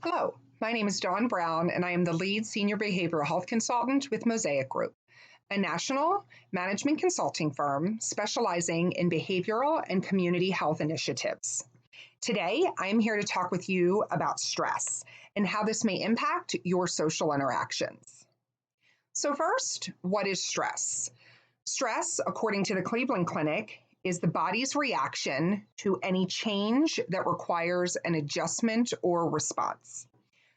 Hello, my name is Dawn Brown, and I am the lead senior behavioral health consultant with Mosaic Group, a national management consulting firm specializing in behavioral and community health initiatives. Today, I am here to talk with you about stress and how this may impact your social interactions. So, first, what is stress? Stress, according to the Cleveland Clinic, is the body's reaction to any change that requires an adjustment or response.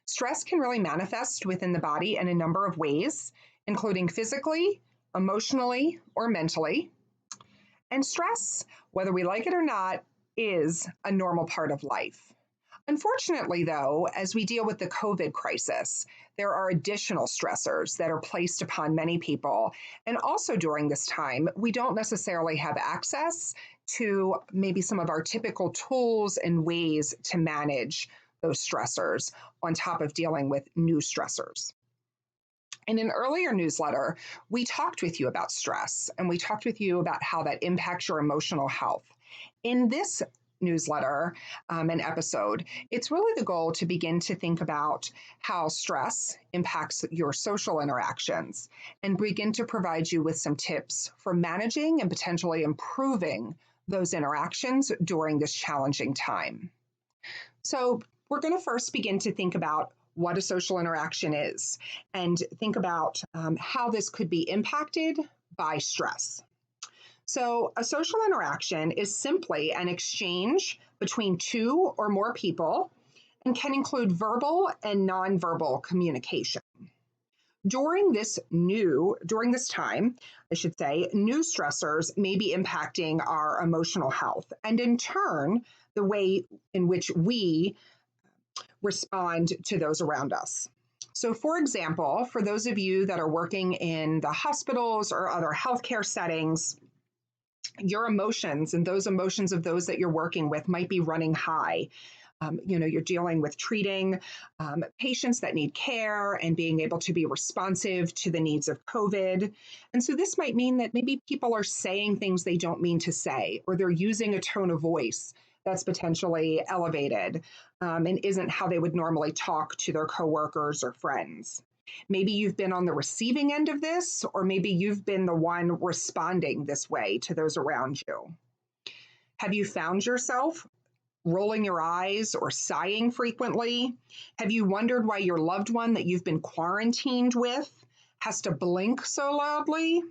Stress can really manifest within the body in a number of ways, including physically, emotionally, or mentally. And stress, whether we like it or not, is a normal part of life. Unfortunately, though, as we deal with the COVID crisis, there are additional stressors that are placed upon many people. And also during this time, we don't necessarily have access to maybe some of our typical tools and ways to manage those stressors on top of dealing with new stressors. In an earlier newsletter, we talked with you about stress and we talked with you about how that impacts your emotional health. In this newsletter and episode, it's really the goal to begin to think about how stress impacts your social interactions and begin to provide you with some tips for managing and potentially improving those interactions during this challenging time. So we're going to first begin to think about what a social interaction is and think about how this could be impacted by stress. So a social interaction is simply an exchange between two or more people and can include verbal and nonverbal communication. During this time, new stressors may be impacting our emotional health and in turn, the way in which we respond to those around us. So for example, for those of you that are working in the hospitals or other healthcare settings, your emotions and those emotions of those that you're working with might be running high. You're dealing with treating patients that need care and being able to be responsive to the needs of COVID. And so this might mean that maybe people are saying things they don't mean to say, or they're using a tone of voice that's potentially elevated and isn't how they would normally talk to their coworkers or friends. Maybe you've been on the receiving end of this, or maybe you've been the one responding this way to those around you. Have you found yourself rolling your eyes or sighing frequently? Have you wondered why your loved one that you've been quarantined with has to blink so loudly?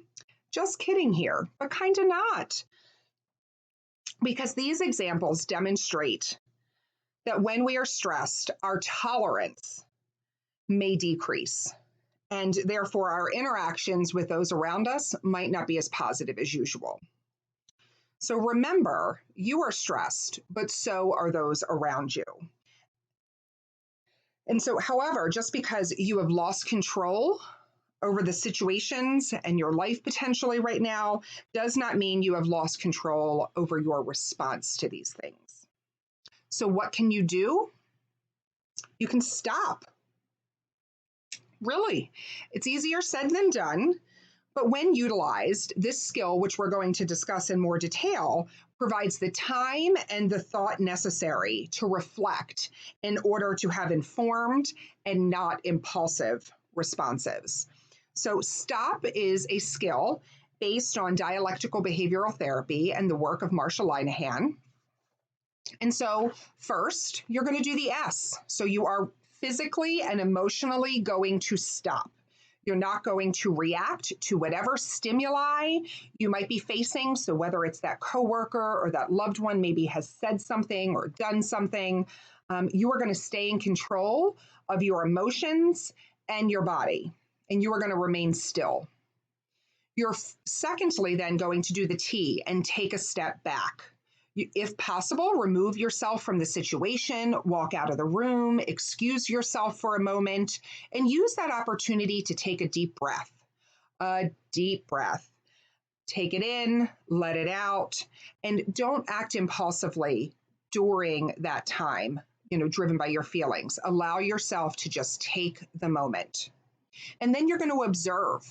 Just kidding here, but kind of not. Because these examples demonstrate that when we are stressed, our tolerance may decrease, and therefore our interactions with those around us might not be as positive as usual. So remember, you are stressed, but so are those around you. And so, however, just because you have lost control over the situations and your life potentially right now does not mean you have lost control over your response to these things. So what can you do? You can stop. Really, it's easier said than done, but when utilized, this skill, which we're going to discuss in more detail, provides the time and the thought necessary to reflect in order to have informed and not impulsive responses. So STOP is a skill based on dialectical behavioral therapy and the work of Marsha Linehan. And so first, you're going to do the S. So you are physically and emotionally going to stop. You're not going to react to whatever stimuli you might be facing. So whether it's that coworker or that loved one maybe has said something or done something, you are going to stay in control of your emotions and your body, and you are going to remain still. You're secondly then going to do the T and take a step back. If possible, remove yourself from the situation, walk out of the room, excuse yourself for a moment, and use that opportunity to take a deep breath. A deep breath. Take it in, let it out, and don't act impulsively during that time, driven by your feelings. Allow yourself to just take the moment. And then you're going to observe.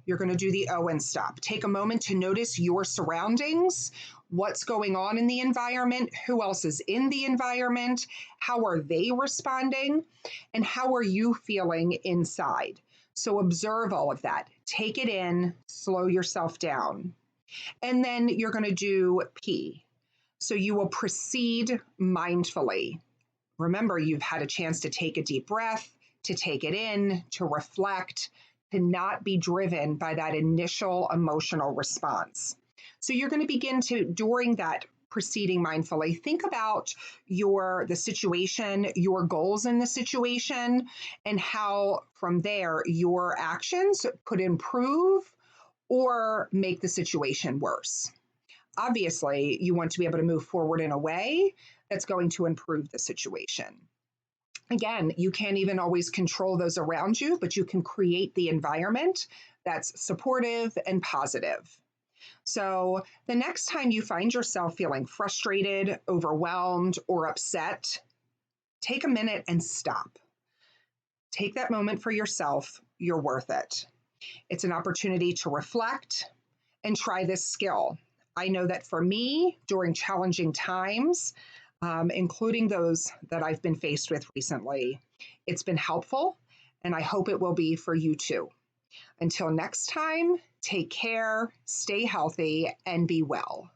You're going to do the O and stop. Take a moment to notice your surroundings, what's going on in the environment, who else is in the environment, how are they responding, and how are you feeling inside. So observe all of that. Take it in, slow yourself down. And then you're going to do P. So you will proceed mindfully. Remember, you've had a chance to take a deep breath, to take it in, to reflect, to not be driven by that initial emotional response. So you're going to begin to, during that proceeding mindfully, think about the situation, your goals in the situation, and how from there your actions could improve or make the situation worse. Obviously, you want to be able to move forward in a way that's going to improve the situation. Again, you can't even always control those around you, but you can create the environment that's supportive and positive. So the next time you find yourself feeling frustrated, overwhelmed, or upset, take a minute and stop. Take that moment for yourself. You're worth it. It's an opportunity to reflect and try this skill. I know that for me, during challenging times, including those that I've been faced with recently, it's been helpful, and I hope it will be for you too. Until next time, take care, stay healthy, and be well.